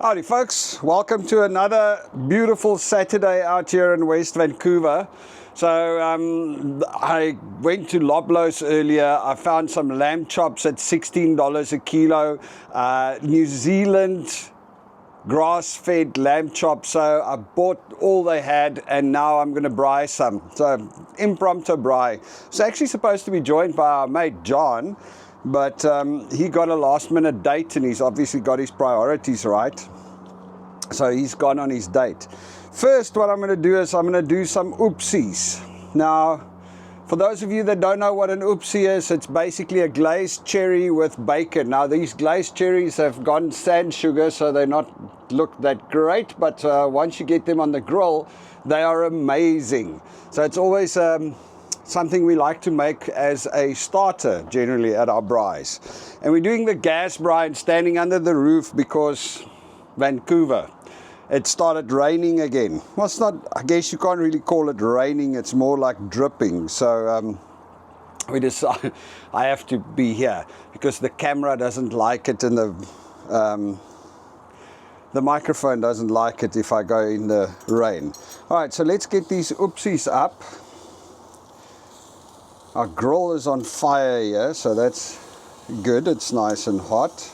Howdy folks, welcome to another beautiful Saturday out here in West Vancouver. So I went to Loblaws earlier. I found some lamb chops at $16 a kilo, New Zealand grass-fed lamb chops. So I bought all they had and now I'm going to braai some. So impromptu braai. It's actually supposed to be joined by our mate John, but he got a last-minute date and he's obviously got his priorities right. So he's gone on his date. First, what I'm going to do is I'm going to do some oepsies. Now, for those of you that don't know what an oepsie is, it's basically a glazed cherry with bacon. Now, these glazed cherries have gone sand sugar, so they're not look that great. But once you get them on the grill, they are amazing. So it's always something we like to make as a starter, generally at our braais. And we're doing the gas braai and standing under the roof because Vancouver. It started raining again. Well, it's not, I guess you can't really call it raining, it's more like dripping. So we decided I have to be here because the camera doesn't like it and the microphone doesn't like it if I go in the rain. Alright, so let's get these oepsies up. Our grill is on fire here, so that's good, it's nice and hot.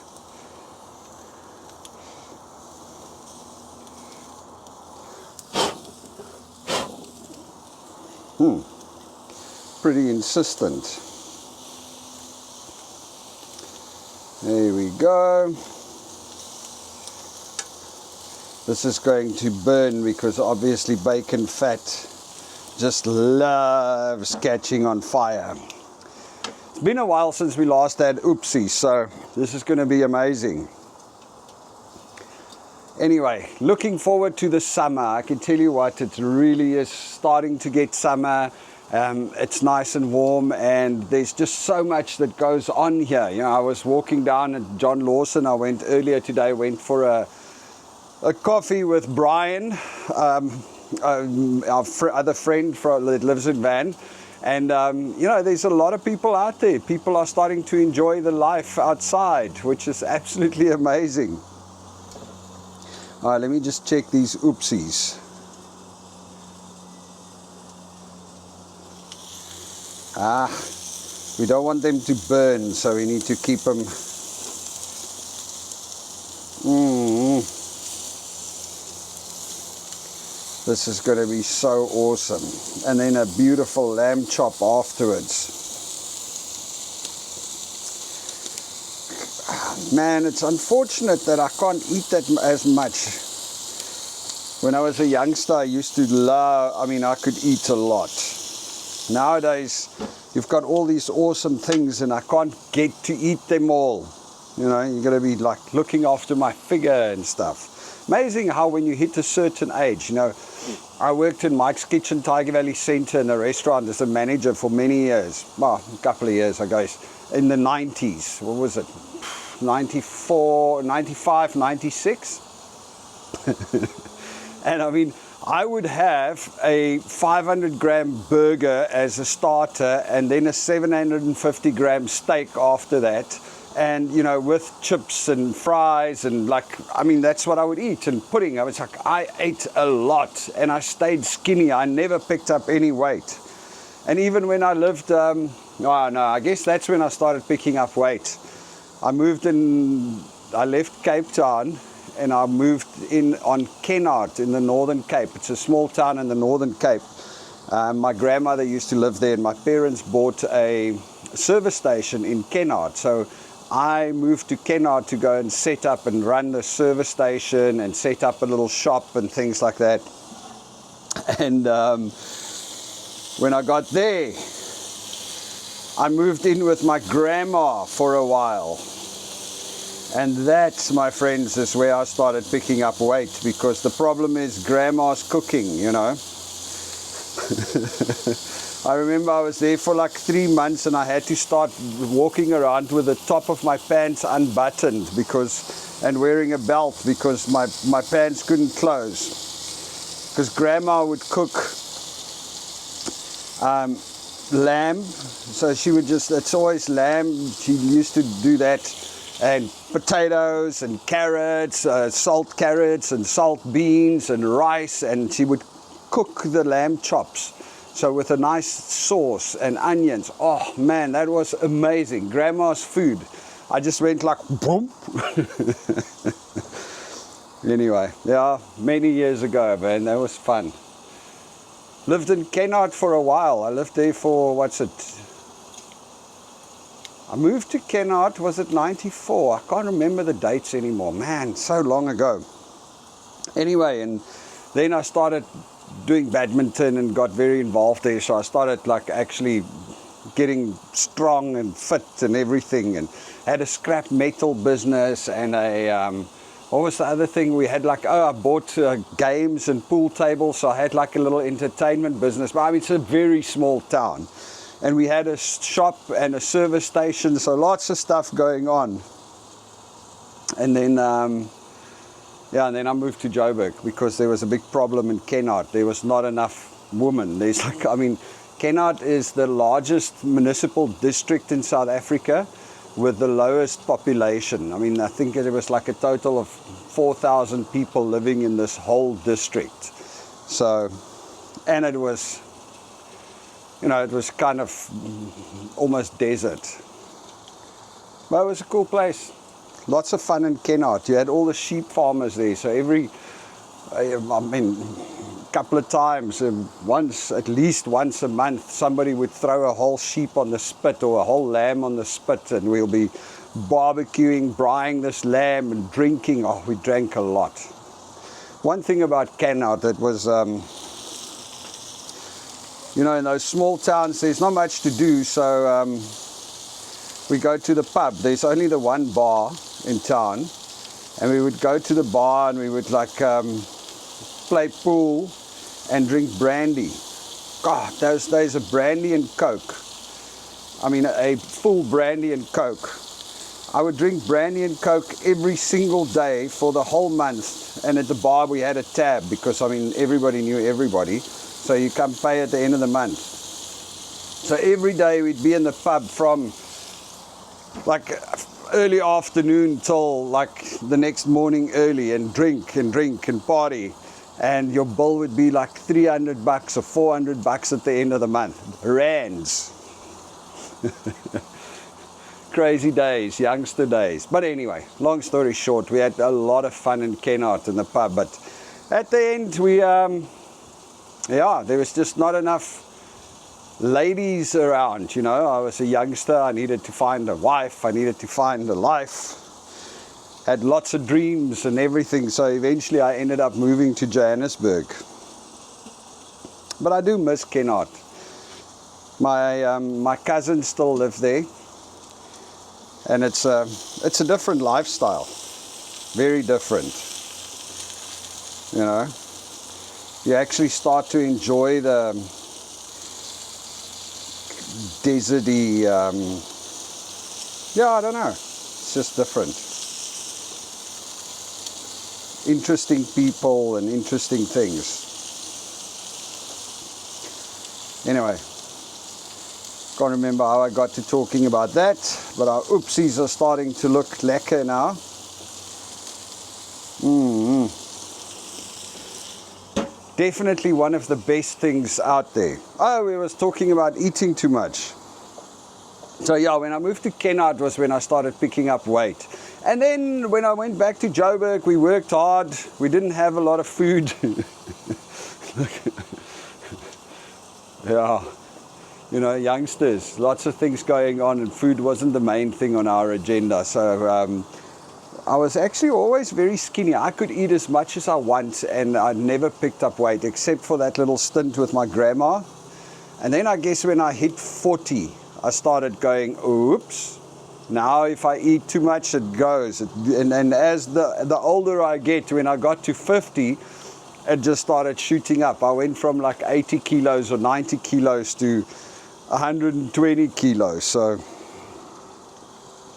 Pretty insistent. There we go. This is going to burn because obviously bacon fat just loves catching on fire. It's been a while since we last had oepsies, so this is going to be amazing. Anyway, looking forward to the summer. I can tell you what, it really is starting to get summer. It's nice and warm and there's just so much that goes on here. You know, I was walking down at John Lawson. I went earlier today, went for a coffee with Brian, our other friend that lives in Van. And, you know, there's a lot of people out there. People are starting to enjoy the life outside, which is absolutely amazing. All right, let me just check these oepsies. We don't want them to burn, so we need to keep them. This is going to be so awesome. And then a beautiful lamb chop afterwards. Man, it's unfortunate that I can't eat that as much. When I was a youngster, I used to love, I could eat a lot. Nowadays, you've got all these awesome things and I can't get to eat them all. You know, you're going to be like looking after my figure and stuff. Amazing how when you hit a certain age, you know, I worked in Mike's Kitchen, Tiger Valley Centre in a restaurant as a manager for many years. Well, a couple of years, I guess, in the 90s. What was it? 94, 95, 96. And I would have a 500 gram burger as a starter and then a 750 gram steak after that. And, you know, with chips and fries and that's what I would eat. And pudding, I ate a lot and I stayed skinny. I never picked up any weight. And even when I lived, I guess that's when I started picking up weight. I left Cape Town and I moved in on Kennard in the Northern Cape. It's a small town in the Northern Cape. My grandmother used to live there and my parents bought a service station in Kennard. So I moved to Kennard to go and set up and run the service station and set up a little shop and things like that. And when I got there, I moved in with my grandma for a while. And that, my friends, is where I started picking up weight because the problem is grandma's cooking, you know. I remember I was there for like 3 months and I had to start walking around with the top of my pants unbuttoned and wearing a belt because my pants couldn't close. Because grandma would cook lamb, so she would it's always lamb. She used to do that and potatoes and carrots, salt carrots and salt beans and rice, and she would cook the lamb chops. So with a nice sauce and onions. Oh man, that was amazing. Grandma's food. I just went like boom. Anyway, yeah, many years ago, man, that was fun. Lived in Kennard for a while. I lived there for, I moved to Kennard, was it 94? I can't remember the dates anymore. Man, so long ago. Anyway, and then I started doing badminton and got very involved there. So I started like actually getting strong and fit and everything, and had a scrap metal business and a, what was the other thing we had? Like, I bought games and pool tables, so I had like a little entertainment business. But I mean, it's a very small town. And we had a shop and a service station, so lots of stuff going on. And then, yeah, and then I moved to Joburg because there was a big problem in Kennard. There was not enough women. There's like, I mean, Kennard is the largest municipal district in South Africa with the lowest population. I mean, I think it was like a total of 4,000 people living in this whole district. So, and it was, you know, it was kind of almost desert. But it was a cool place. Lots of fun in Kennard. You had all the sheep farmers there. So every, I mean, couple of times, at least once a month, somebody would throw a whole sheep on the spit or a whole lamb on the spit, and we'll be barbecuing, braaiing this lamb and drinking. Oh, we drank a lot. One thing about Kennard, that was, you know, in those small towns, there's not much to do, so we go to the pub. There's only the one bar in town, and we would go to the bar and we would like play pool and drink brandy. God, those days of brandy and Coke. I mean, a full brandy and Coke. I would drink brandy and Coke every single day for the whole month, and at the bar we had a tab because, I mean, everybody knew everybody. So you come pay at the end of the month. So every day we'd be in the pub from like early afternoon till like the next morning early, and drink and party. And your bill would be like $300 or $400 at the end of the month. Rands. Crazy days, youngster days. But anyway, long story short, we had a lot of fun in Kennard in the pub. But at the end, we, yeah, there was just not enough ladies around, you know. I was a youngster, I needed to find a wife, I needed to find a life. Had lots of dreams and everything, so eventually I ended up moving to Johannesburg. But I do miss Kennard. My cousins still live there, and it's a different lifestyle, very different. You know, you actually start to enjoy the deserty, yeah, I don't know, it's just different. Interesting people and interesting things. Anyway, can't remember how I got to talking about that, but our oopsies are starting to look lekker now. Definitely one of the best things out there. Oh, we was talking about eating too much. So yeah, when I moved to Kennard was when I started picking up weight. And then when I went back to Joburg, we worked hard. We didn't have a lot of food. Yeah, you know, youngsters, lots of things going on, and food wasn't the main thing on our agenda. So I was actually always very skinny. I could eat as much as I want, and I never picked up weight, except for that little stint with my grandma. And then I guess when I hit 40, I started going, oops. Now if I eat too much, it goes. And as the older I get, when I got to 50, it just started shooting up. I went from like 80 kilos or 90 kilos to 120 kilos. So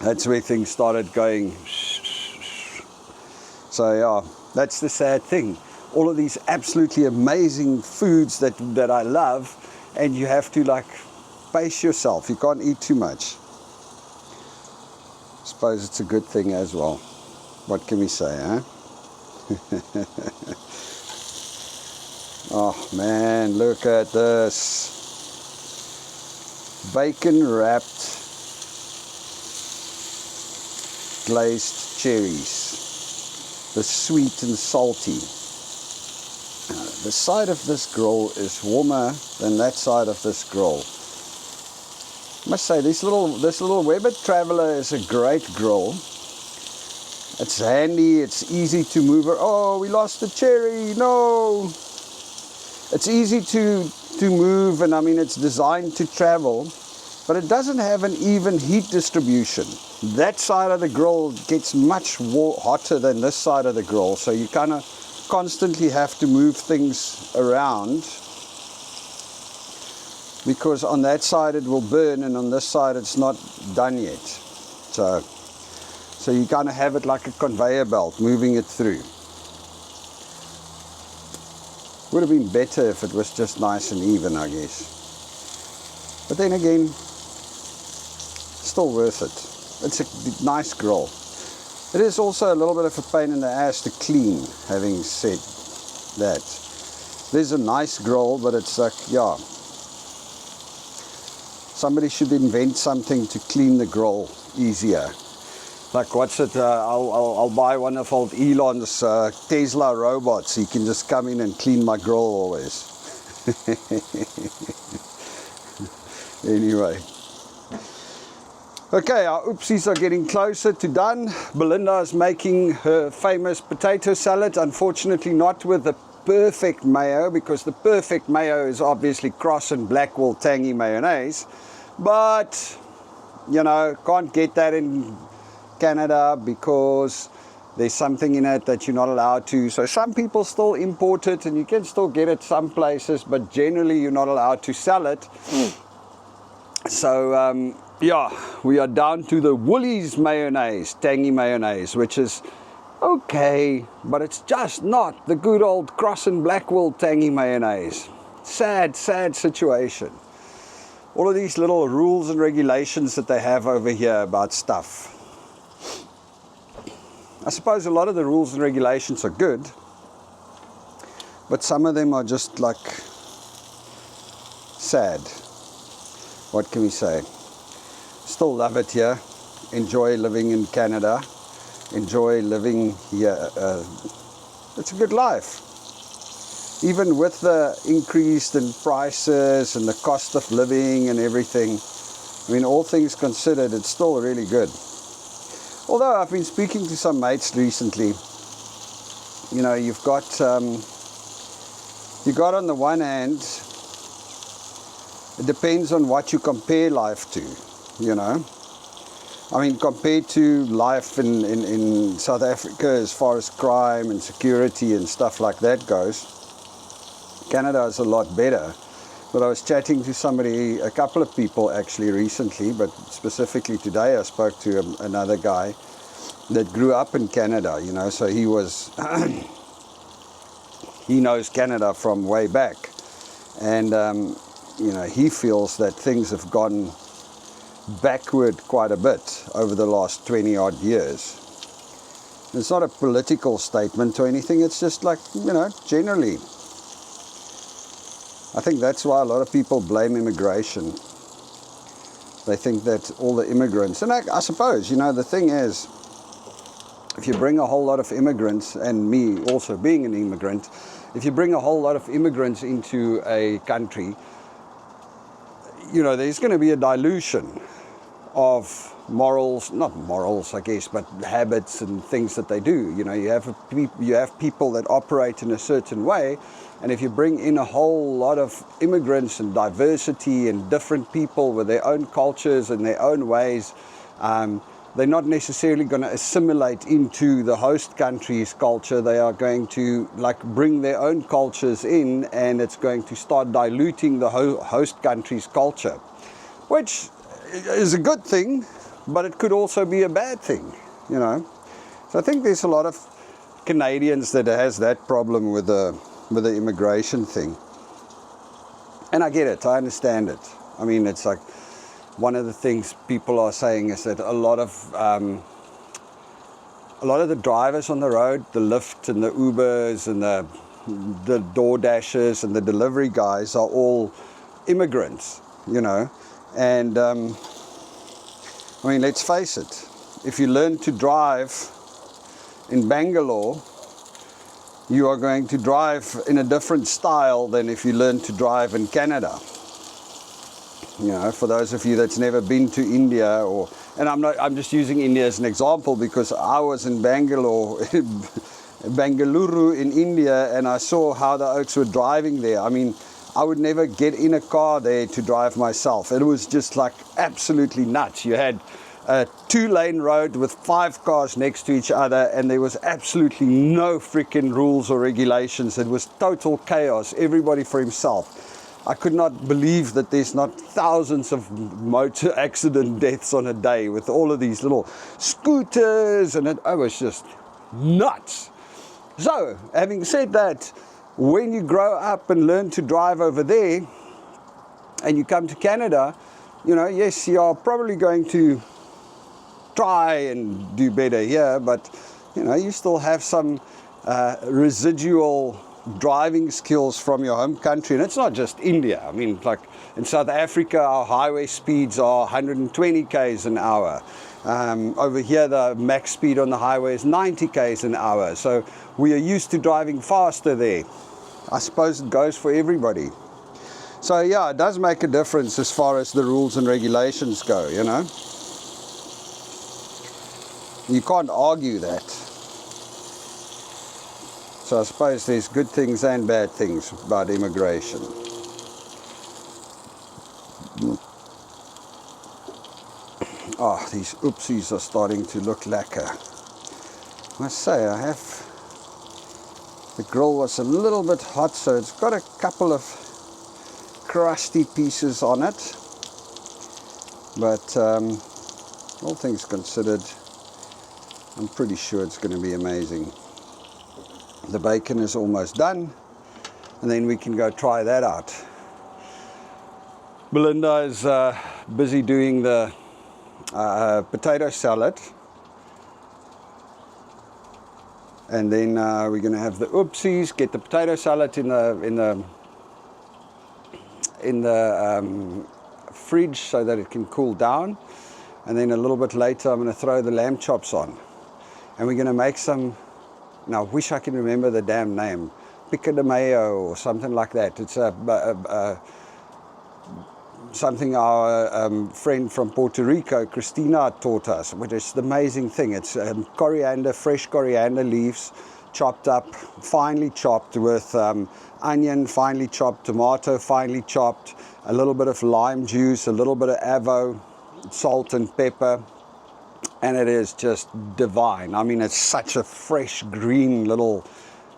that's where things started going. So yeah, that's the sad thing. All of these absolutely amazing foods that I love, and you have to like pace yourself. You can't eat too much. suppose it's a good thing as well. What can we say, huh? Oh man, look at this. Bacon wrapped glazed cherries. The sweet and salty. The side of this grill is warmer than that side of this grill. I must say, this little Weber Traveller is a great grill. It's handy, it's easy to move. Oh, we lost the cherry, no! It's easy to move, and I mean it's designed to travel, but it doesn't have an even heat distribution. That side of the grill gets much hotter than this side of the grill, so you kind of constantly have to move things around, because on that side it will burn and on this side it's not done yet. So you kind of have it like a conveyor belt moving it through. Would have been better if it was just nice and even, I guess. But then again, still worth it. It's a nice grill. It is also a little bit of a pain in the ass to clean, having said that. There's a nice grill, but it's like, yeah. Somebody should invent something to clean the grill easier. Like, what's it? I'll buy one of old Elon's Tesla robots. He can just come in and clean my grill always. Anyway. Okay, our oopsies are getting closer to done. Belinda is making her famous potato salad. Unfortunately not with the perfect mayo, because the perfect mayo is obviously Cross and Blackwell tangy mayonnaise. But, you know, can't get that in Canada because there's something in it that you're not allowed to. So some people still import it, and you can still get it some places, but generally you're not allowed to sell it. So yeah, we are down to the Woolies mayonnaise, tangy mayonnaise, which is okay, but it's just not the good old Cross and Blackwell tangy mayonnaise. Sad situation. All of these little rules and regulations that they have over here about stuff. I suppose a lot of the rules and regulations are good, but some of them are just like sad. What can we say? Still love it here. Enjoy living in Canada. Enjoy living here. It's a good life. Even with the increase in prices and the cost of living and everything, I mean, all things considered, it's still really good. Although I've been speaking to some mates recently, you know, you've got on the one hand, it depends on what you compare life to, you know. I mean, compared to life in South Africa as far as crime and security and stuff like that goes, Canada is a lot better. But I was chatting to somebody, a couple of people actually recently, but specifically today I spoke to another guy that grew up in Canada, you know, so he was, he knows Canada from way back. And, you know, he feels that things have gone backward quite a bit over the last 20 odd years. It's not a political statement or anything, it's just like, you know, generally. I think that's why a lot of people blame immigration. They think that all the immigrants, and I suppose, you know, the thing is, if you bring a whole lot of immigrants, and me also being an immigrant, if you bring a whole lot of immigrants into a country, you know, there's going to be a dilution of morals, not morals, I guess, but habits and things that they do. You know, you have people that operate in a certain way, and if you bring in a whole lot of immigrants and diversity and different people with their own cultures and their own ways, they're not necessarily going to assimilate into the host country's culture. They are going to like bring their own cultures in, and it's going to start diluting the host country's culture, which is a good thing, but it could also be a bad thing, you know. So I think there's a lot of Canadians that has that problem with the immigration thing. And I get it, I understand it. I mean, it's like, one of the things people are saying is that a lot of the drivers on the road, the Lyft and the Ubers and the DoorDashers and the delivery guys are all immigrants, you know. And I mean, let's face it, if you learn to drive in Bangalore, you are going to drive in a different style than if you learn to drive in Canada. You know, for those of you that's never been to India, and I'm just using India as an example because I was in Bengaluru in India, and I saw how the Oaks were driving there. I mean, I would never get in a car there to drive myself. It was just like absolutely nuts. You had a 2-lane road with 5 cars next to each other, and there was absolutely no freaking rules or regulations. It was total chaos, everybody for himself. I could not believe that there's not thousands of motor accident deaths on a day with all of these little scooters, and it was just nuts. So, having said that, when you grow up and learn to drive over there, and you come to Canada, you know, yes, you are probably going to try and do better here, but, you know, you still have some residual driving skills from your home country. And it's not just India. I mean, like in South Africa, our highway speeds are 120 k's an hour. Over here, the max speed on the highway is 90 k's an hour. So we are used to driving faster there. I suppose it goes for everybody. So yeah, it does make a difference as far as the rules and regulations go, you know. You can't argue that. So I suppose there's good things and bad things about immigration. Oh, these oopsies are starting to look lekker. I must say, the grill was a little bit hot, so it's got a couple of crusty pieces on it. But all things considered, I'm pretty sure it's going to be amazing. The bacon is almost done, and then we can go try that out. Belinda is busy doing the potato salad, and then we're going to have the oopsies. Get the potato salad in the fridge so that it can cool down, and then a little bit later I'm going to throw the lamb chops on, and we're going to make some. Now, I wish I can remember the damn name. Pico de mayo or something like that. It's something our friend from Puerto Rico, Christina, taught us, which is the amazing thing. It's coriander, fresh coriander leaves, chopped up, finely chopped with onion, finely chopped, tomato, finely chopped, a little bit of lime juice, a little bit of avo, salt and pepper. And it is just divine. I mean, it's such a fresh green little,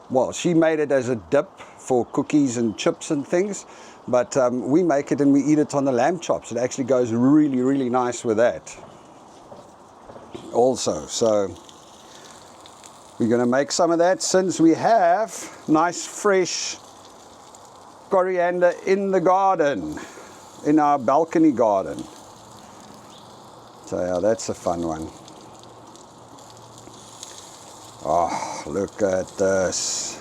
well, she made it as a dip for cookies and chips and things, but we make it and we eat it on the lamb chops. It actually goes really, really nice with that also. So we're going to make some of that since we have nice fresh coriander in the garden, in our balcony garden. So yeah, that's a fun one. Oh, look at this.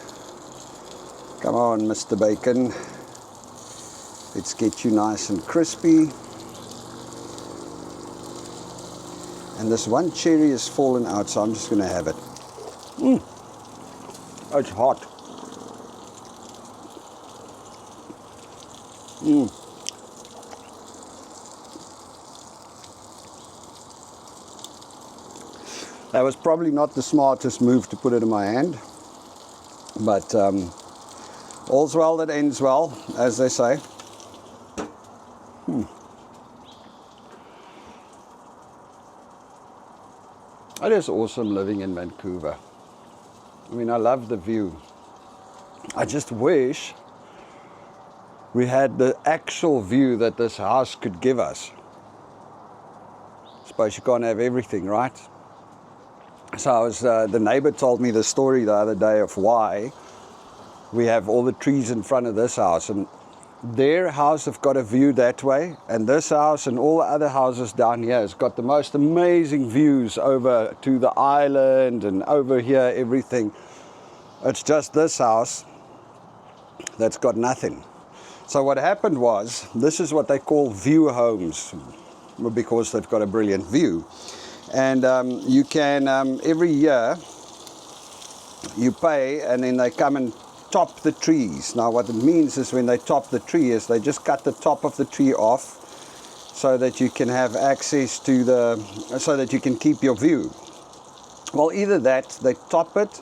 Come on, Mr. Bacon. Let's get you nice and crispy. And this one cherry has fallen out, so I'm just going to have it. It's hot. That was probably not the smartest move to put it in my hand, but all's well that ends well, as they say. It is awesome living in Vancouver. I mean, I love the view. I just wish we had the actual view that this house could give us. I suppose you can't have everything, right? So I was, the neighbor told me the story the other day of why we have all the trees in front of this house, and their house have got a view that way, and this house and all the other houses down here has got the most amazing views over to the island and over here, everything. It's just this house that's got nothing. So what happened was, this is what they call view homes, because they've got a brilliant view. And you can, every year, you pay, and then they come and top the trees. Now what it means is, when they top the tree, is they just cut the top of the tree off so that you can have access to so that you can keep your view. Well, either that, they top it,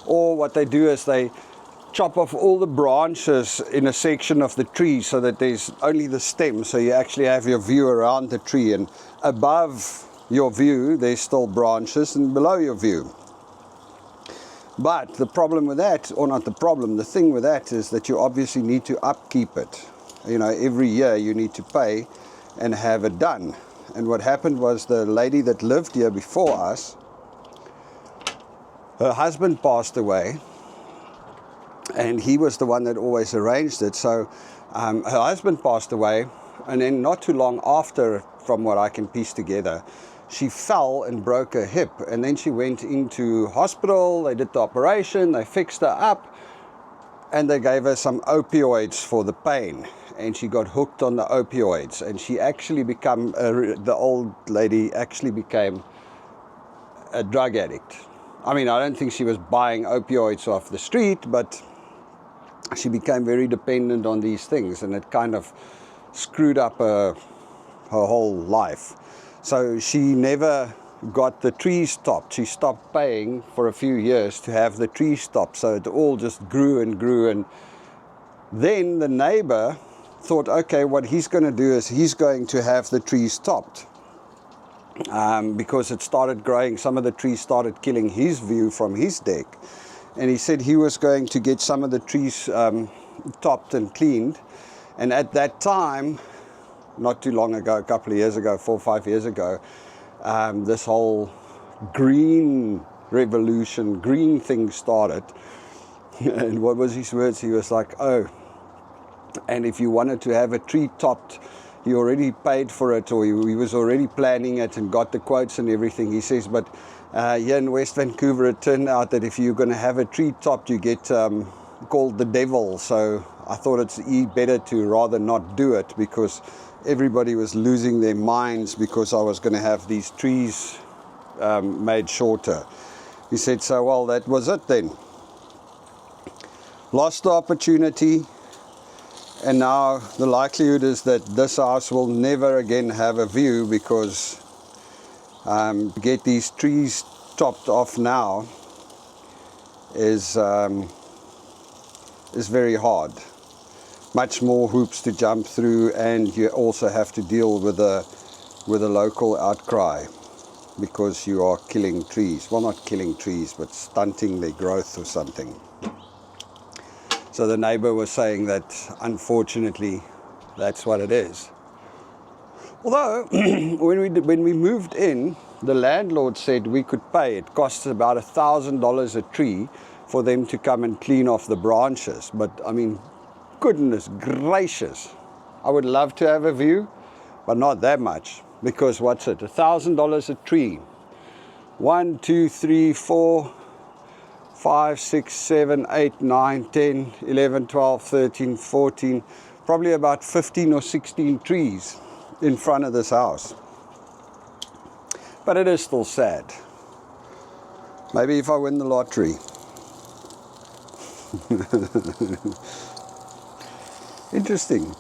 or what they do is they chop off all the branches in a section of the tree so that there's only the stem, so you actually have your view around the tree, and above your view there's still branches, and below your view. But the problem with that, or not the problem, the thing with that is that you obviously need to upkeep it. You know, every year you need to pay and have it done. And what happened was, the lady that lived here before us, her husband passed away, and he was the one that always arranged it. So her husband passed away, and then not too long after, from what I can piece together, she fell and broke her hip, and then she went into hospital. They did the operation, they fixed her up, and they gave her some opioids for the pain, and she got hooked on the opioids, and she actually the old lady actually became a drug addict. I mean, I don't think she was buying opioids off the street, but she became very dependent on these things, and it kind of screwed up her whole life. So she never got the trees topped. She stopped paying for a few years to have the trees topped, so it all just grew and grew. And then the neighbor thought, okay, what he's going to do is he's going to have the trees topped, because it started growing. Some of the trees started killing his view from his deck, and he said he was going to get some of the trees topped and cleaned. And at that time, not too long ago, a couple of years ago, 4 or 5 years ago, this whole green revolution, green thing started. And what was his words? He was like, oh, and if you wanted to have a tree topped, he already paid for it, or he was already planning it and got the quotes and everything. He says, but here in West Vancouver, it turned out that if you're going to have a tree topped, you get called the devil. So I thought it's better to rather not do it, because everybody was losing their minds because I was going to have these trees made shorter. He said, so, well, that was it then. Lost the opportunity, and now the likelihood is that this house will never again have a view, because to get these trees topped off now is very hard. Much more hoops to jump through, and you also have to deal with a local outcry, because you are killing trees. Well, not killing trees, but stunting their growth or something. So the neighbor was saying that, unfortunately, that's what it is. Although, when we moved in, the landlord said we could pay. It costs about $1,000 a tree for them to come and clean off the branches. But, I mean, goodness gracious, I would love to have a view, but not that much, because what's it, $1,000 a tree, 1, 2, 3, 4, 5, 6, 7, 8, 9, 10, 11, 12, 13, 14, probably about 15 or 16 trees in front of this house. But it is still sad. Maybe if I win the lottery. Interesting.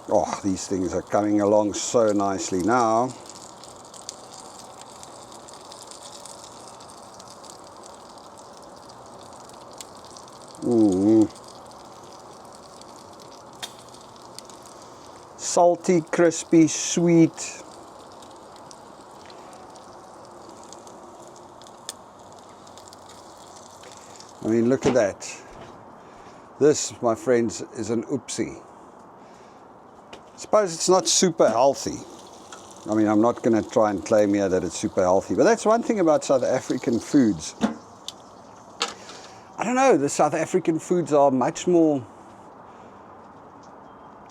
Oh, these things are coming along so nicely now. Salty, crispy, sweet. I mean, look at that. This, my friends, is an oopsie. I suppose it's not super healthy. I mean, I'm not going to try and claim here that it's super healthy, but that's one thing about South African foods. I don't know, the South African foods are much more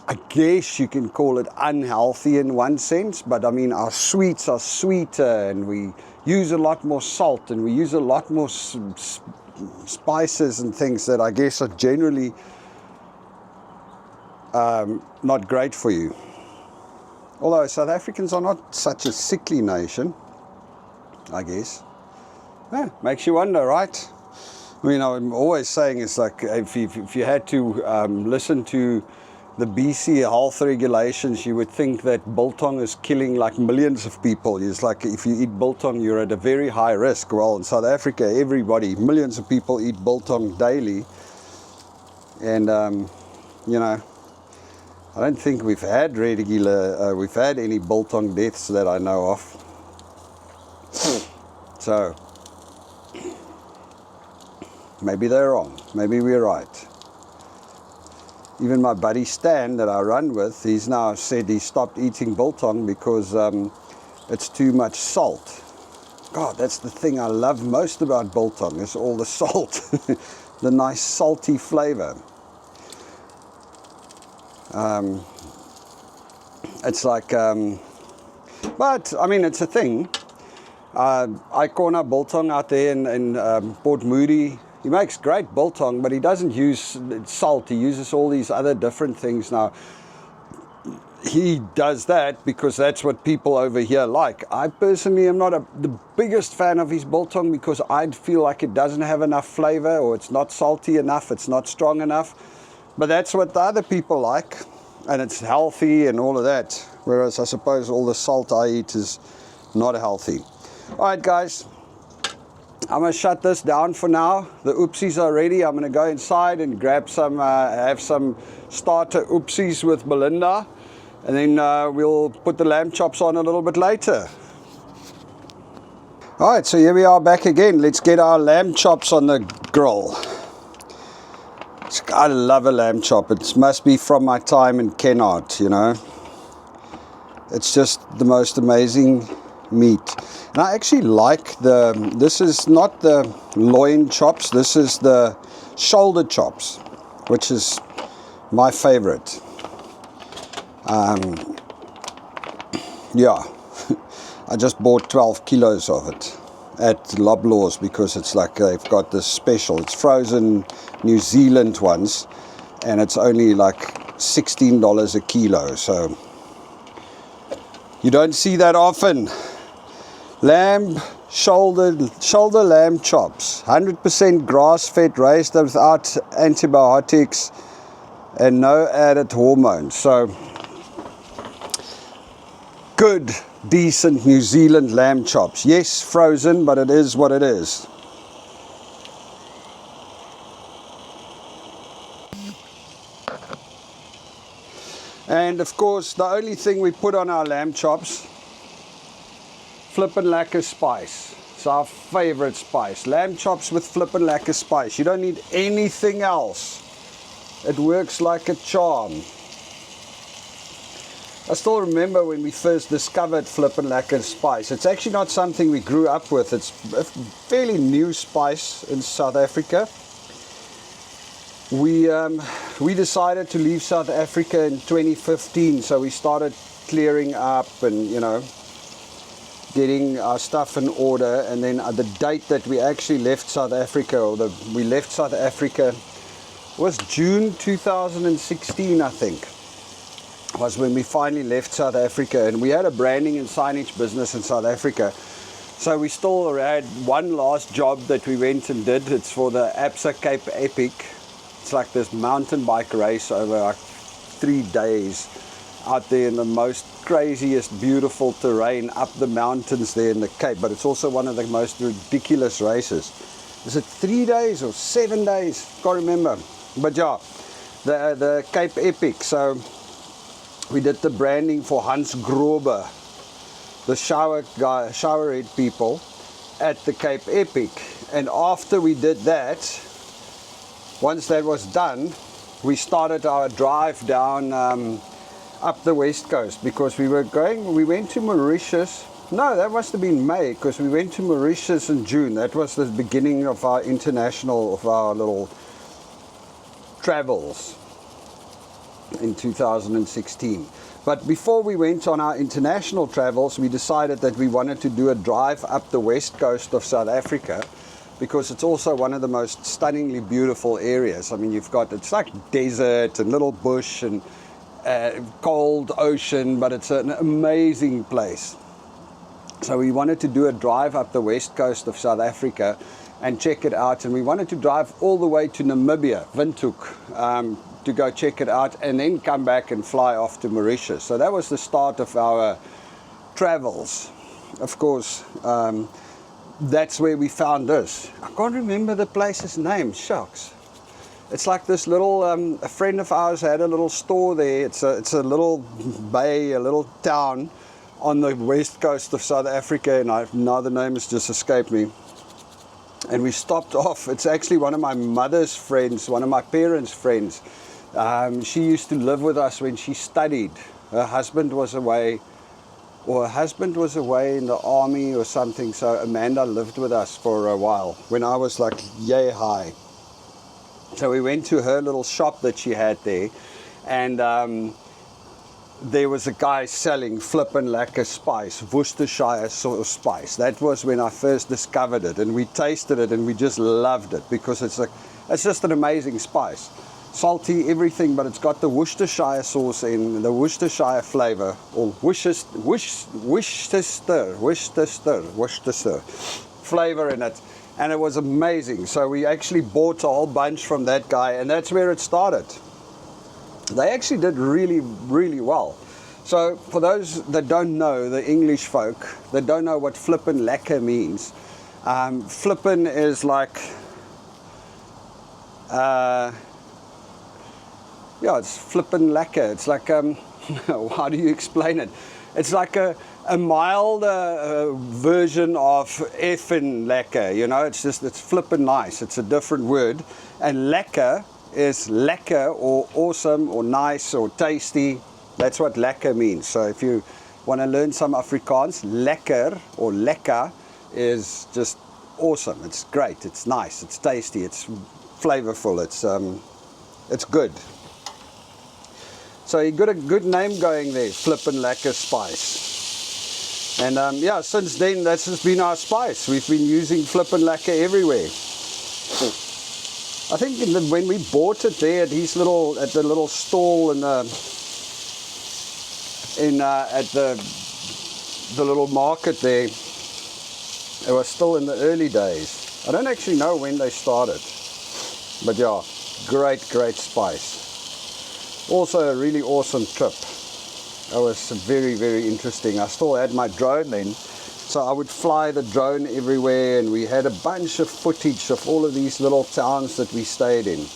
I guess you can call it unhealthy in one sense, but I mean our sweets are sweeter and we use a lot more salt and we use a lot more spices and things that I guess are generally not great for you. Although South Africans are not such a sickly nation, I guess. Yeah, makes you wonder, right? I mean, I'm always saying it's like if you had to listen to the BC health regulations, you would think that biltong is killing like millions of people. It's like if you eat biltong, you're at a very high risk. Well, in South Africa, millions of people eat biltong daily. And, you know, I don't think we've had any biltong deaths that I know of. So, maybe they're wrong. Maybe we're right. Even my buddy Stan that I run with, he's now said he stopped eating biltong because it's too much salt. God, that's the thing I love most about biltong, is all the salt. The nice salty flavor. It's like, but I mean, it's a thing. I corner biltong out there in Port Moody. He makes great biltong, but he doesn't use salt. He uses all these other different things. Now, he does that because that's what people over here like. I personally am not the biggest fan of his biltong because I feel like it doesn't have enough flavor, or it's not salty enough, it's not strong enough. But that's what the other people like, and it's healthy and all of that. Whereas I suppose all the salt I eat is not healthy. All right, guys. I'm going to shut this down for now. The oopsies are ready. I'm going to go inside and grab some, have some starter oopsies with Belinda. And then we'll put the lamb chops on a little bit later. Alright, so here we are back again. Let's get our lamb chops on the grill. I love a lamb chop. It must be from my time in Kennard, you know. It's just the most amazing meat. And I actually like this is not the loin chops, this is the shoulder chops, which is my favorite. Yeah, I just bought 12 kilos of it at Loblaws because it's like they've got this special. It's frozen New Zealand ones, and it's only like $16 a kilo, so you don't see that often. Lamb shoulder lamb chops, 100% grass-fed, raised without antibiotics and no added hormones. So good, decent New Zealand lamb chops. Yes, frozen, but it is what it is. And of course, the only thing we put on our lamb chops, Flippen Lekka spice. It's our favorite spice. Lamb chops with Flippen Lekka spice. You don't need anything else. It works like a charm. I still remember when we first discovered Flippen Lekka spice. It's actually not something we grew up with. It's a fairly new spice in South Africa. We decided to leave South Africa in 2015, so we started clearing up and, you know, getting our stuff in order. And then the date that we actually left South Africa, we left South Africa, was June 2016, I think, was when we finally left South Africa. And we had a branding and signage business in South Africa, so we still had one last job that we went and did. It's for the Absa Cape Epic. It's like this mountain bike race over like 3 days out there in the most craziest beautiful terrain up the mountains there in the Cape. But it's also one of the most ridiculous races. Is it 3 days or 7 days? Can't remember. But yeah, the Cape Epic. So we did the branding for Hans Grobe, the showerhead people at the Cape Epic. And after we did that, once that was done, we started our drive down up the west coast, because we went to Mauritius. No, that must have been May, because we went to Mauritius in June. That was the beginning of our little travels. in 2016. But before we went on our international travels, we decided that we wanted to do a drive up the west coast of South Africa, because it's also one of the most stunningly beautiful areas. I mean, it's like desert and little bush and cold ocean, but it's an amazing place. So we wanted to do a drive up the west coast of South Africa and check it out, and we wanted to drive all the way to Namibia, Windhoek, to go check it out, and then come back and fly off to Mauritius. So that was the start of our travels. Of course, that's where we found this. I can't remember the place's name, shucks. It's like this little, a friend of ours had a little store there. It's a little bay, a little town on the west coast of South Africa, and now the name has just escaped me. And we stopped off. It's actually one of my mother's friends, one of my parents' friends. She used to live with us when she studied. Her husband was away in the army or something, so Amanda lived with us for a while when I was like yay high. So we went to her little shop that she had there, and there was a guy selling Flippen Lekka spice, Worcestershire sort of spice. That was when I first discovered it, and we tasted it and we just loved it, because it's just an amazing spice. Salty, everything, but it's got the Worcestershire sauce in, the Worcestershire flavor, or Worcester flavor in it, and it was amazing. So we actually bought a whole bunch from that guy, and that's where it started. They actually did really, really well. So for those that don't know, the English folk, that don't know what Flippen Lekka means, Flippen is like, it's Flippen Lekka. It's like, how do you explain it? It's like a milder version of effing lekker, you know. It's flippin' nice. It's a different word. And lekker is lekker, or awesome, or nice, or tasty. That's what lekker means. So if you want to learn some Afrikaans, lekker or lekka is just awesome. It's great. It's nice. It's tasty. It's flavorful. It's good. So you got a good name going there, Flippen Lekka Spice. And since then, that's just been our spice. We've been using Flippen Lekka everywhere. I think when we bought it there at the little stall at the little market there, it was still in the early days. I don't actually know when they started, but yeah, great spice. Also a really awesome trip. It was very, very interesting. I still had my drone then, so I would fly the drone everywhere, and we had a bunch of footage of all of these little towns that we stayed in.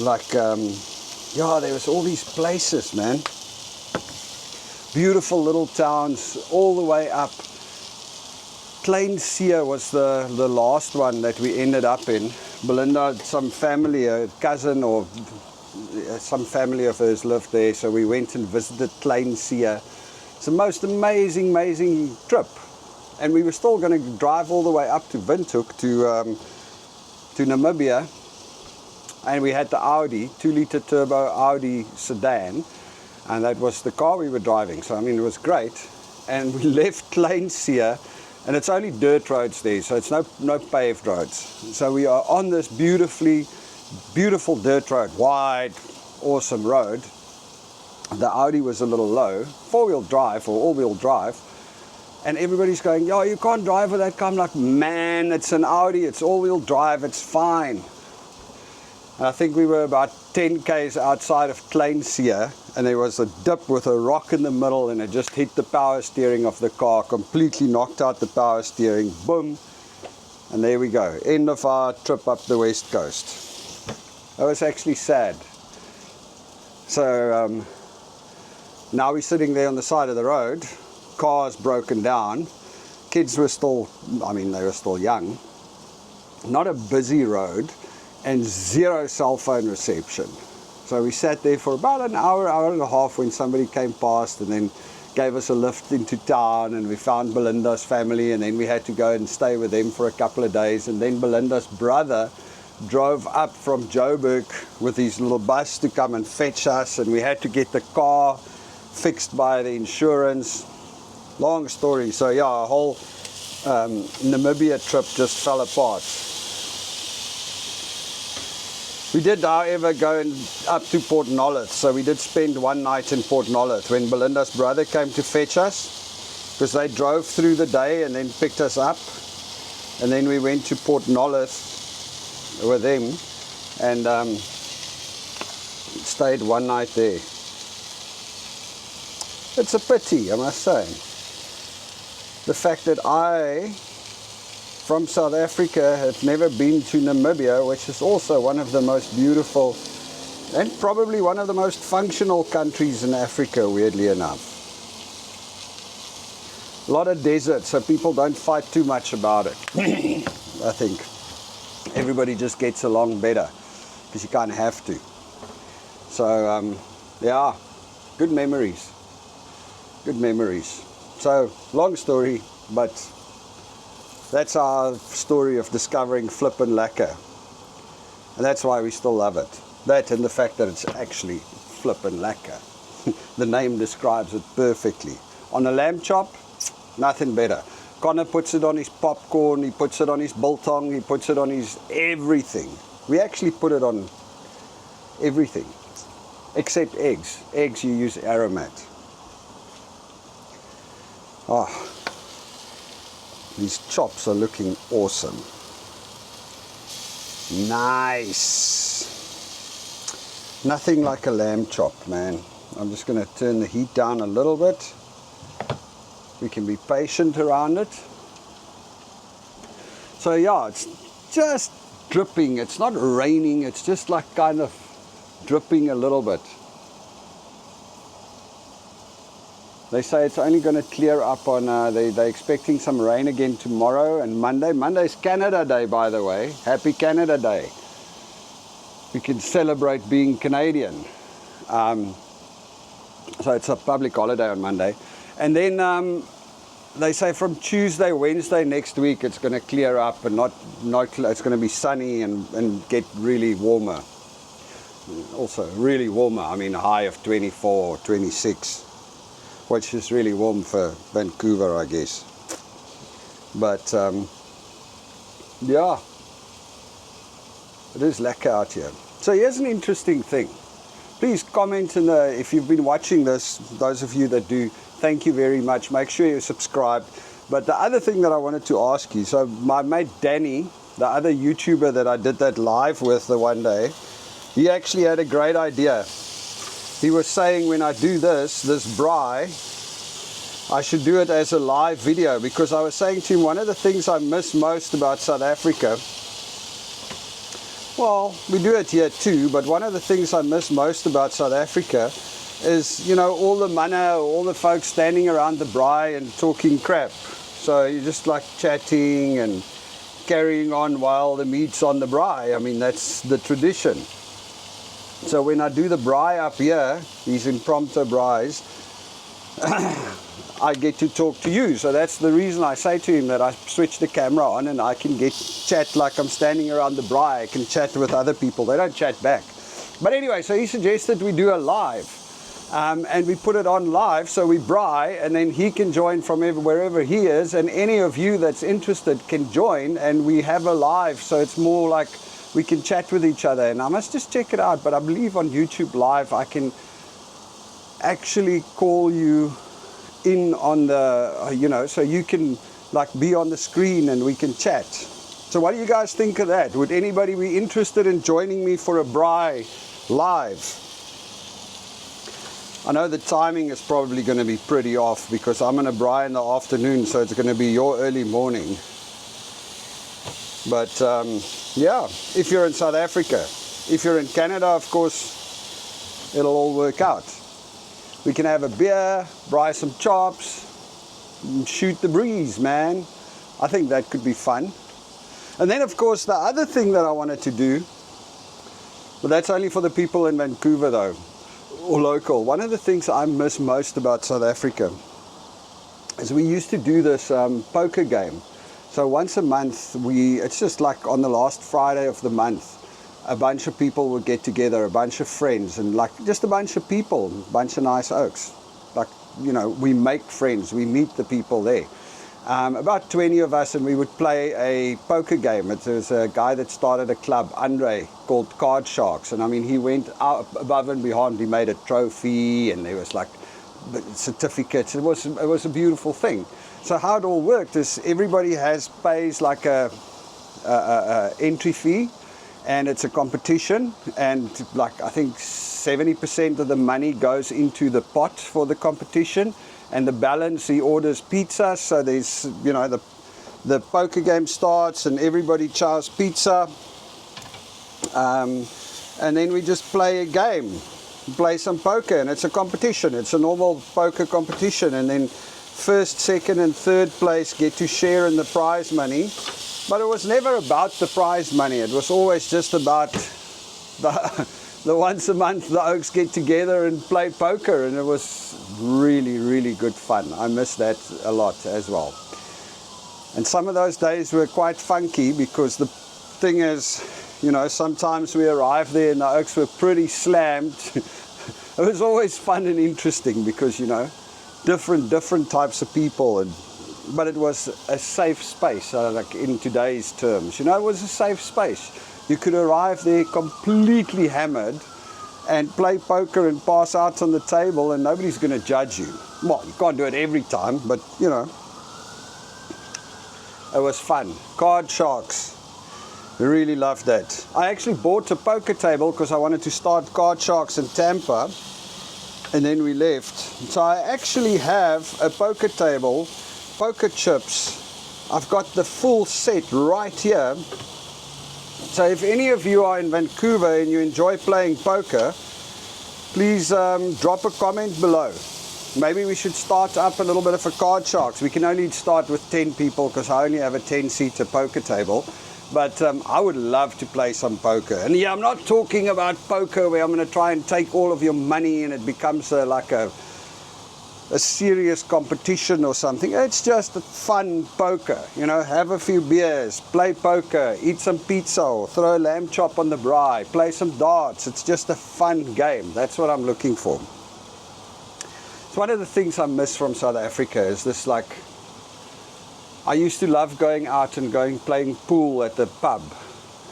Like, there was all these places, man. Beautiful little towns all the way up. Kleinseer was the last one that we ended up in. Belinda had some family, a cousin or some family of hers lived there, so we went and visited Kleinseer. It's the most amazing trip. And we were still going to drive all the way up to Windhoek to Namibia, and we had the Audi, 2-liter turbo Audi sedan, and that was the car we were driving. So I mean, it was great. And we left Kleinseer, and it's only dirt roads there, so it's no paved roads. So we are on this beautiful dirt road, wide, awesome road. The Audi was a little low, 4-wheel drive or all-wheel drive, and everybody's going, yo, you can't drive with that car. I'm like, man, it's an Audi, it's all-wheel drive, it's fine. And I think we were about 10 k's outside of Kleinseer, and there was a dip with a rock in the middle, and it just hit the power steering of the car, completely knocked out the power steering, boom, and there we go, end of our trip up the west coast. That was actually sad. So now we're sitting there on the side of the road, cars broken down, kids were still, they were still young, not a busy road, and zero cell phone reception. So we sat there for about an hour and a half when somebody came past and then gave us a lift into town, and we found Belinda's family, and then we had to go and stay with them for a couple of days, and then Belinda's brother drove up from Joburg with his little bus to come and fetch us, and we had to get the car fixed by the insurance. Long story. So yeah, our whole Namibia trip just fell apart. We did, however, go up to Port Nolloth, so we did spend one night in Port Nolloth when Belinda's brother came to fetch us, because they drove through the day and then picked us up, and then we went to Port Nolloth with them and stayed one night there. It's a pity, I must say, the fact that I, from South Africa, have never been to Namibia, which is also one of the most beautiful and probably one of the most functional countries in Africa, weirdly enough. A lot of desert, so people don't fight too much about it. I think everybody just gets along better because you kind of have to. So yeah, good memories. Good memories. So long story, but that's our story of discovering Flippen Lekka. And that's why we still love it. That and the fact that it's actually Flippen Lekka. The name describes it perfectly. On a lamb chop, nothing better. Connor puts it on his popcorn, he puts it on his biltong, he puts it on his everything. We actually put it on everything, except eggs. Eggs you use aromat. Oh, these chops are looking awesome. Nice. Nothing like a lamb chop, man. I'm just going to turn the heat down a little bit. We can be patient around it. So yeah, it's just dripping. It's not raining. It's just like kind of dripping a little bit. They say it's only going to clear up on, they're expecting some rain again tomorrow and Monday. Monday's Canada Day, by the way. Happy Canada Day. We can celebrate being Canadian. So it's a public holiday on Monday. And then they say from Tuesday, Wednesday next week, it's going to clear up and it's going to be sunny and get really warmer. Also really warmer, I mean a high of 24 or 26. Which is really warm for Vancouver, I guess. But yeah, it is lekker out here. So here's an interesting thing. Please comment if you've been watching this. Those of you that do, thank you very much. Make sure you subscribe. But the other thing that I wanted to ask you, so my mate Danny, the other YouTuber that I did that live with the one day, he actually had a great idea. He was saying when I do this braai, I should do it as a live video, because I was saying to him one of the things I miss most about South Africa, well, we do it here too, but one of the things I miss most about South Africa is, you know, all the manna, all the folks standing around the braai and talking crap. So you're just like chatting and carrying on while the meat's on the braai. I mean, that's the tradition. So when I do the braai up here, these impromptu braais, I get to talk to you. So that's the reason I say to him that I switch the camera on and I can chat like I'm standing around the braai. I can chat with other people. They don't chat back. But anyway, so he suggested we do a live. And we put it on live, so we braai, and then he can join from wherever he is, and any of you that's interested can join, and we have a live, so it's more like we can chat with each other. And I must just check it out, but I believe on YouTube Live I can actually call you in on the, you know, so you can like be on the screen and we can chat. So what do you guys think of that? Would anybody be interested in joining me for a braai live? I know the timing is probably going to be pretty off because I'm going to braai in the afternoon, so it's going to be your early morning. But yeah, if you're in South Africa. If you're in Canada, of course, it'll all work out. We can have a beer, braai some chops, and shoot the breeze, man. I think that could be fun. And then, of course, the other thing that I wanted to do, but that's only for the people in Vancouver, though, or local. One of the things I miss most about South Africa is we used to do this poker game. So once a month, it's just like on the last Friday of the month, a bunch of people would get together, a bunch of friends, and like just a bunch of people, a bunch of nice oaks. Like, you know, we make friends, we meet the people there. About 20 of us, and we would play a poker game. It was a guy that started a club, Andre, called Card Sharks. And I mean, he went out above and beyond. He made a trophy, and there was like certificates. It was a beautiful thing. So how it all worked is everybody pays like a entry fee, and it's a competition. And like I think 70% of the money goes into the pot for the competition. And the balance, he orders pizza, so there's, you know, the poker game starts and everybody chows pizza. And then we just play a game, play some poker, and it's a competition. It's a normal poker competition, and then first, second and third place get to share in the prize money. But it was never about the prize money. It was always just about the once a month the Oaks get together and play poker, and it was really, really good fun. I miss that a lot as well. And some of those days were quite funky, because the thing is, you know, sometimes we arrived there and the Oaks were pretty slammed. It was always fun and interesting because, you know, different types of people, but it was a safe space, like in today's terms. You know, it was a safe space. You could arrive there completely hammered and play poker and pass out on the table, and nobody's going to judge you. Well, you can't do it every time, but, you know, it was fun. Card Sharks. I really loved that. I actually bought a poker table because I wanted to start Card Sharks in Tampa, and then we left. So I actually have a poker table, poker chips. I've got the full set right here. So if any of you are in Vancouver and you enjoy playing poker, please drop a comment below. Maybe we should start up a little bit of a Card Sharks. We can only start with 10 people because I only have a 10-seater poker table. But I would love to play some poker. And yeah, I'm not talking about poker where I'm going to try and take all of your money and it becomes like a serious competition or something. It's just fun poker, you know, have a few beers, play poker, eat some pizza, or throw a lamb chop on the braai, play some darts. It's just a fun game. That's what I'm looking for. It's one of the things I miss from South Africa is this, like, I used to love going out and playing pool at the pub,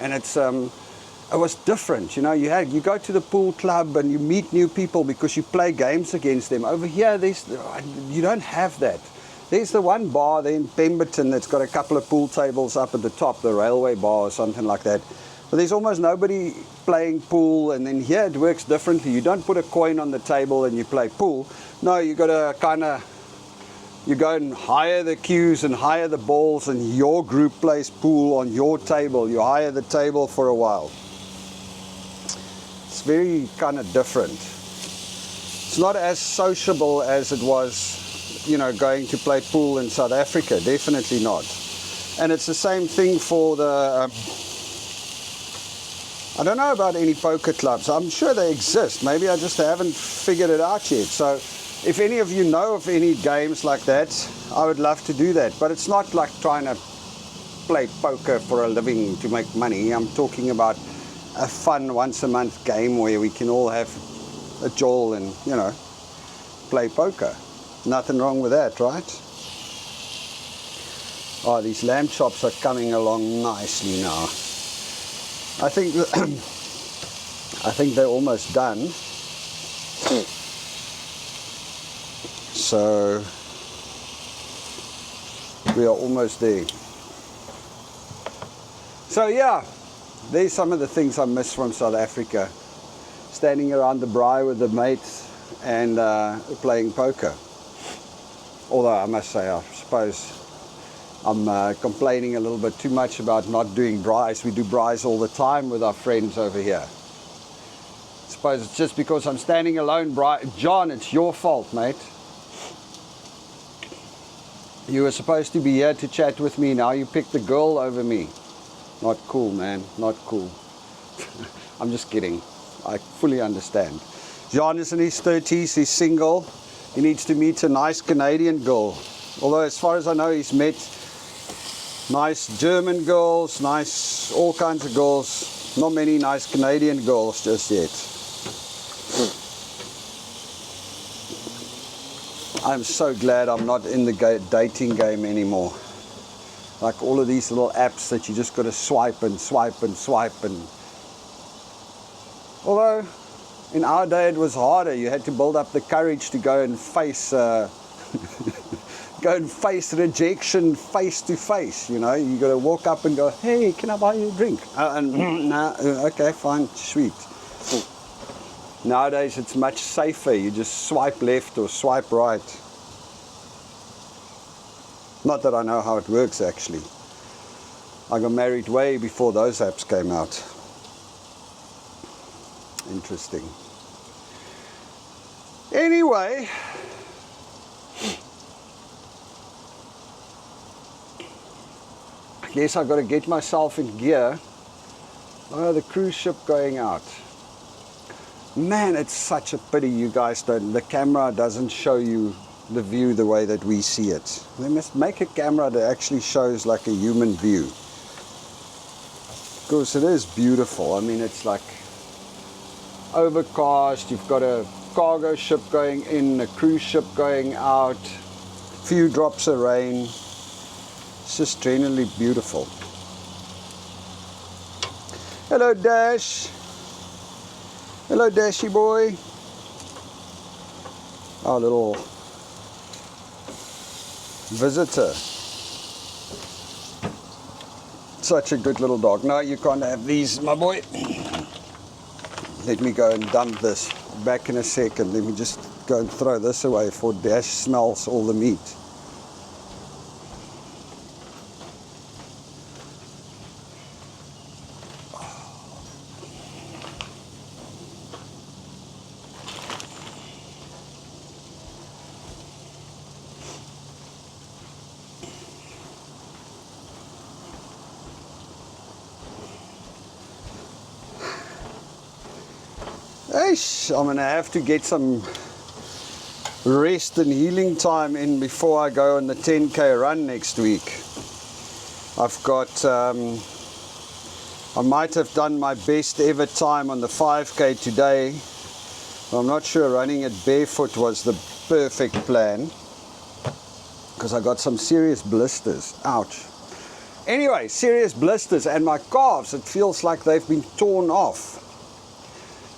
and it was different, you know. You go to the pool club and you meet new people because you play games against them. Over here, you don't have that. There's the one bar there in Pemberton that's got a couple of pool tables up at the top, the Railway Bar or something like that. But there's almost nobody playing pool. And then here it works differently. You don't put a coin on the table and you play pool. No, you got to you go and hire the cues and hire the balls, and your group plays pool on your table. You hire the table for a while. It's very kind of different. It's not as sociable as it was, you know, going to play pool in South Africa. Definitely not. And it's the same thing for the... I don't know about any poker clubs. I'm sure they exist. Maybe I just haven't figured it out yet. So if any of you know of any games like that, I would love to do that. But it's not like trying to play poker for a living to make money. I'm talking about a fun once a month game where we can all have a jowl and, you know, play poker. Nothing wrong with that, right? Oh, these lamb chops are coming along nicely now. I think they're almost done. So we are almost there. So yeah, there's some of the things I miss from South Africa. Standing around the braai with the mates and playing poker. Although I must say, I suppose I'm complaining a little bit too much about not doing braais. We do braais all the time with our friends over here. I suppose it's just because I'm standing alone. John, it's your fault, mate. You were supposed to be here to chat with me. Now you picked the girl over me. Not cool, man. Not cool. I'm just kidding. I fully understand. John is in his 30s. He's single. He needs to meet a nice Canadian girl. Although as far as I know, he's met Nice German girls, nice all kinds of girls. Not many nice Canadian girls just yet. I'm so glad I'm not in the dating game anymore. Like all of these little apps that you just got to swipe and swipe and swipe. And although in our day it was harder, you had to build up the courage to go and face rejection face to face. You know, you got to walk up and go, hey, can I buy you a drink? Nah, okay, fine, sweet. Nowadays it's much safer. You just swipe left or swipe right. Not that I know how it works actually. I got married way before those apps came out. Interesting. Anyway, I guess I got to get myself in gear. Oh, the cruise ship going out. Man, it's such a pity you guys don't, the camera doesn't show you the view the way that we see it. They must make a camera that actually shows like a human view. Because it is beautiful. I mean, it's like overcast, you've got a cargo ship going in, a cruise ship going out, a few drops of rain. It's just generally beautiful. Hello, Dash. Hello, Dashy boy. Our little visitor. Such a good little dog. No, you can't have these, my boy. Let me go and dump this. Back in a second. Let me just go and throw this away before Dash smells all the meat. I'm going to have to get some rest and healing time in before I go on the 10K run next week. I've got, I might have done my best ever time on the 5K today. I'm not sure running it barefoot was the perfect plan because I got some serious blisters. Ouch. Anyway, serious blisters, and my calves, it feels like they've been torn off.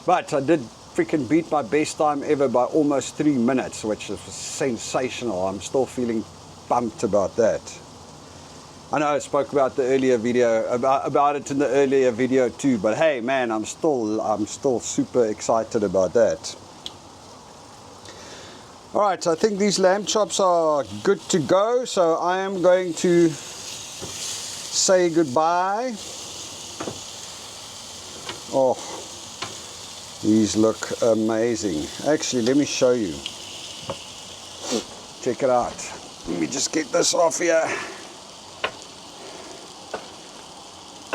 But I did freaking beat my best time ever by almost 3 minutes, which is sensational. I'm still feeling pumped about that. I know I spoke about the earlier video, about it in the earlier video too, but hey man, I'm still super excited about that. Alright, so I think these lamb chops are good to go, so I am going to say goodbye. Oh, these look amazing. Actually, let me show you. Check it out. Let me just get this off here.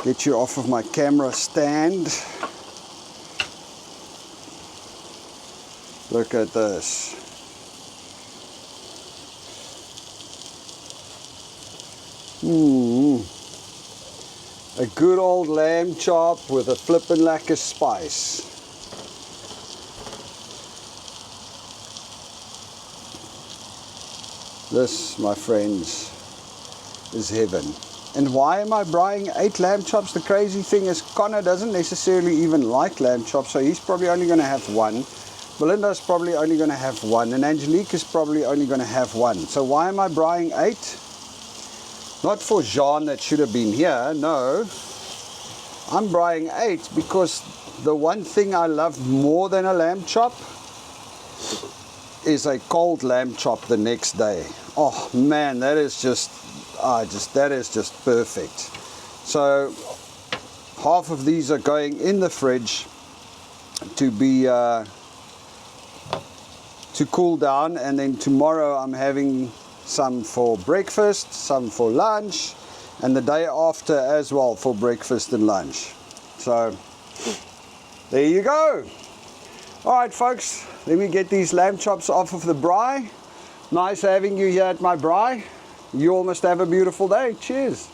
Get you off of my camera stand. Look at this. A good old lamb chop with a Flippen Lekka spice. This, my friends, is heaven. And why am I braaiing 8 lamb chops? The crazy thing is Connor doesn't necessarily even like lamb chops, so he's probably only going to have 1. Belinda's probably only going to have 1, and Angelique is probably only going to have 1. So why am I braaiing 8? Not for Jean that should have been here, no. I'm braaiing 8 because the one thing I love more than a lamb chop is a cold lamb chop the next day. Oh man, that is just perfect. So half of these are going in the fridge to be to cool down, and then tomorrow I'm having some for breakfast, some for lunch, and the day after as well for breakfast and lunch. So there you go. Alright folks, let me get these lamb chops off of the braai. Nice having you here at my braai. You all must have a beautiful day. Cheers.